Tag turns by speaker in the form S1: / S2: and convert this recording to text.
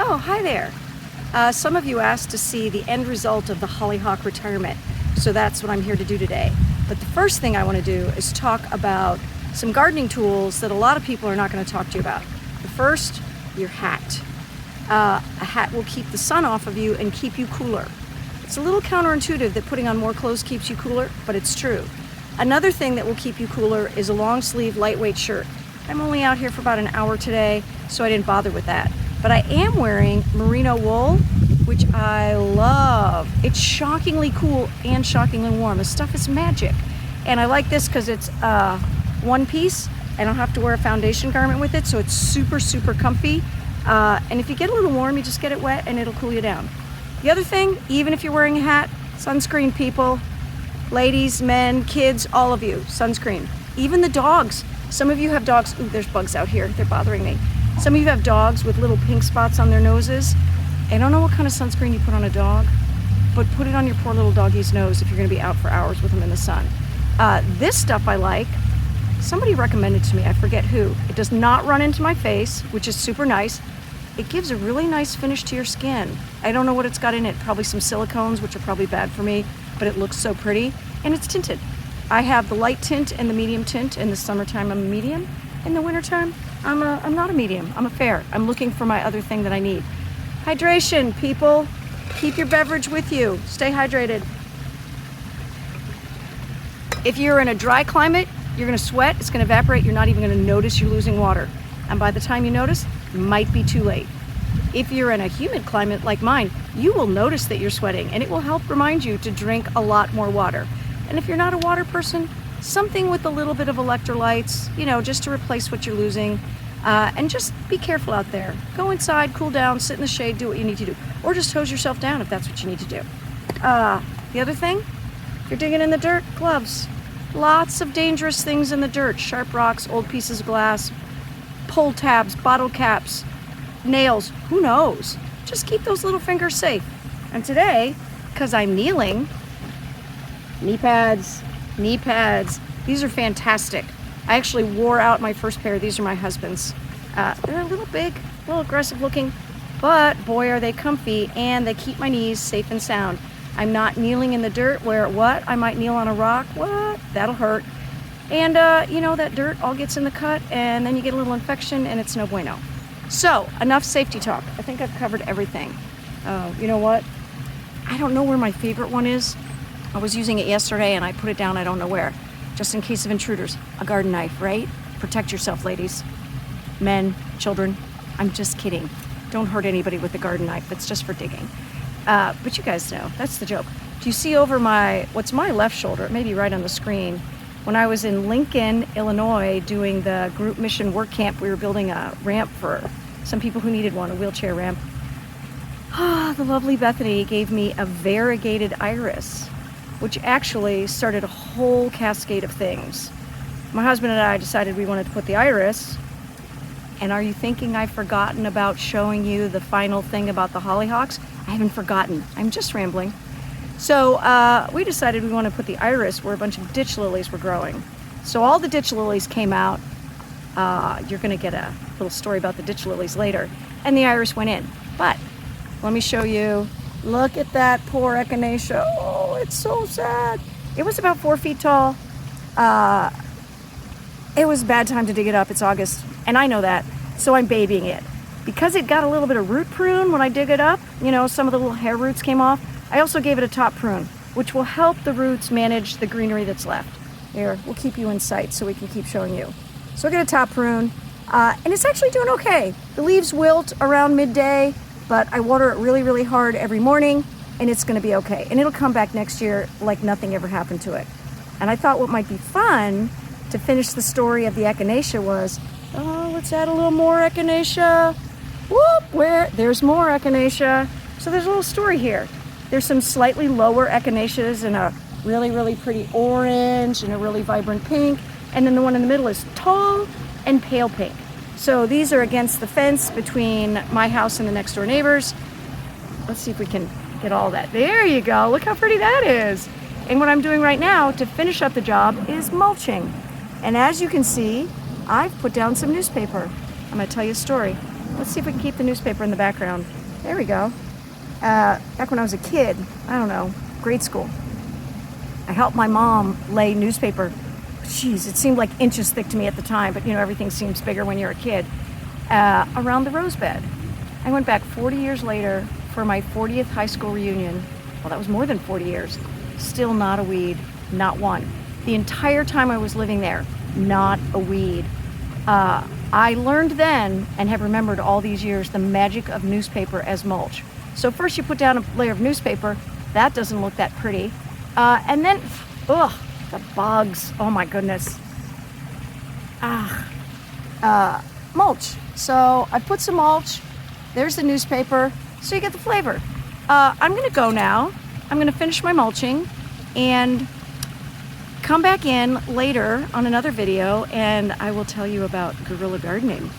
S1: Oh, hi there. Some of you asked to see the end result of the hollyhock retirement, so that's what I'm here to do today. But the first thing I want to do is talk about some gardening tools that a lot of people are not going to talk to you about. The first, your hat. A hat will keep the sun off of you and keep you cooler. It's a little counterintuitive that putting on more clothes keeps you cooler, but it's true. Another thing that will keep you cooler is a long sleeve, lightweight shirt. I'm only out here for about an hour today, so I didn't bother with that. But I am wearing merino wool, which I love. It's shockingly cool and shockingly warm. This stuff is magic. And I like this because it's one piece. I don't have to wear a foundation garment with it, so it's super, super comfy. And if you get a little warm, you just get it wet and it'll cool you down. The other thing, even if you're wearing a hat, sunscreen, people. Ladies, men, kids, all of you, sunscreen. Even the dogs. Some of you have dogs. Ooh, there's bugs out here. They're bothering me. Some of you have dogs with little pink spots on their noses. I don't know what kind of sunscreen you put on a dog, but put it on your poor little doggy's nose if you're going to be out for hours with him in the sun. This stuff I like. Somebody recommended to me, I forget who. It does not run into my face, which is super nice. It gives a really nice finish to your skin. I don't know what it's got in it. Probably some silicones, which are probably bad for me, but it looks so pretty. And it's tinted. I have the light tint and the medium tint. In the summertime, I'm a medium. In the wintertime, I'm not a medium. I'm a fair. I'm looking for my other thing that I need. Hydration, people. Keep your beverage with you. Stay hydrated. If you're in a dry climate, you're gonna sweat, it's gonna evaporate, you're not even gonna notice you're losing water. And by the time you notice, it might be too late. If you're in a humid climate like mine, you will notice that you're sweating, and it will help remind you to drink a lot more water. And if you're not a water person, something with a little bit of electrolytes, you know, just to replace what you're losing. And just be careful out there. Go inside, cool down, sit in the shade, do what you need to do. Or just hose yourself down if that's what you need to do. The other thing, if you're digging in the dirt, gloves. Lots of dangerous things in the dirt. Sharp rocks, old pieces of glass, pull tabs, bottle caps, nails, who knows? Just keep those little fingers safe. And today, because I'm kneeling, knee pads. These are fantastic. I actually wore out my first pair. These are my husband's. They're a little big, a little aggressive looking, but boy, are they comfy, and they keep my knees safe and sound. I'm not kneeling in the dirt where, what? I might kneel on a rock. What? That'll hurt. And, you know, that dirt all gets in the cut, and then you get a little infection, and it's no bueno. So, enough safety talk. I think I've covered everything. You know what? I don't know where my favorite one is. I was using it yesterday, and I put it down I don't know where. Just in case of intruders. A garden knife, right? Protect yourself, ladies. Men, children. I'm just kidding. Don't hurt anybody with a garden knife. It's just for digging. But you guys know, that's the joke. Do you see over what's my left shoulder? It may be right on the screen. When I was in Lincoln, Illinois, doing the group mission work camp, we were building a ramp for some people who needed one, a wheelchair ramp. The lovely Bethany gave me a variegated iris, which actually started a whole cascade of things. My husband and I decided we wanted to put the iris. And are you thinking I've forgotten about showing you the final thing about the hollyhocks? I haven't forgotten. I'm just rambling. So we decided we want to put the iris where a bunch of ditch lilies were growing. So all the ditch lilies came out. You're going to get a little story about the ditch lilies later. And the iris went in. But let me show you. Look at that poor echinacea. Oh, it's so sad. It was about 4 feet tall. It was a bad time to dig it up. It's August, and I know that. So I'm babying it. Because it got a little bit of root prune when I dig it up, you know, some of the little hair roots came off, I also gave it a top prune, which will help the roots manage the greenery that's left. Here, we'll keep you in sight so we can keep showing you. So I get a top prune, and it's actually doing okay. The leaves wilt around midday, but I water it really, really hard every morning, and it's gonna be okay. And it'll come back next year like nothing ever happened to it. And I thought what might be fun to finish the story of the echinacea was, oh, let's add a little more echinacea. Whoop, there's more echinacea. So there's a little story here. There's some slightly lower echinaceas in a really, really pretty orange and a really vibrant pink. And then the one in the middle is tall and pale pink. So these are against the fence between my house and the next door neighbors. Let's see if we can get all that. There you go. Look how pretty that is. And what I'm doing right now to finish up the job is mulching. And as you can see, I've put down some newspaper. I'm going to tell you a story. Let's see if we can keep the newspaper in the background. There we go. Back when I was a kid, I don't know, grade school, I helped my mom lay newspaper. Jeez, it seemed like inches thick to me at the time, but you know, everything seems bigger when you're a kid. Around the rose bed. I went back 40 years later for my 40th high school reunion. Well, that was more than 40 years. Still not a weed, not one. The entire time I was living there, not a weed. I learned then, and have remembered all these years, the magic of newspaper as mulch. So first you put down a layer of newspaper. That doesn't look that pretty. And then, ugh, the bugs. Oh my goodness. Mulch. So I put some mulch. There's the newspaper. So you get the flavor. I'm going to go now. I'm going to finish my mulching and come back in later on another video, and I will tell you about guerrilla gardening.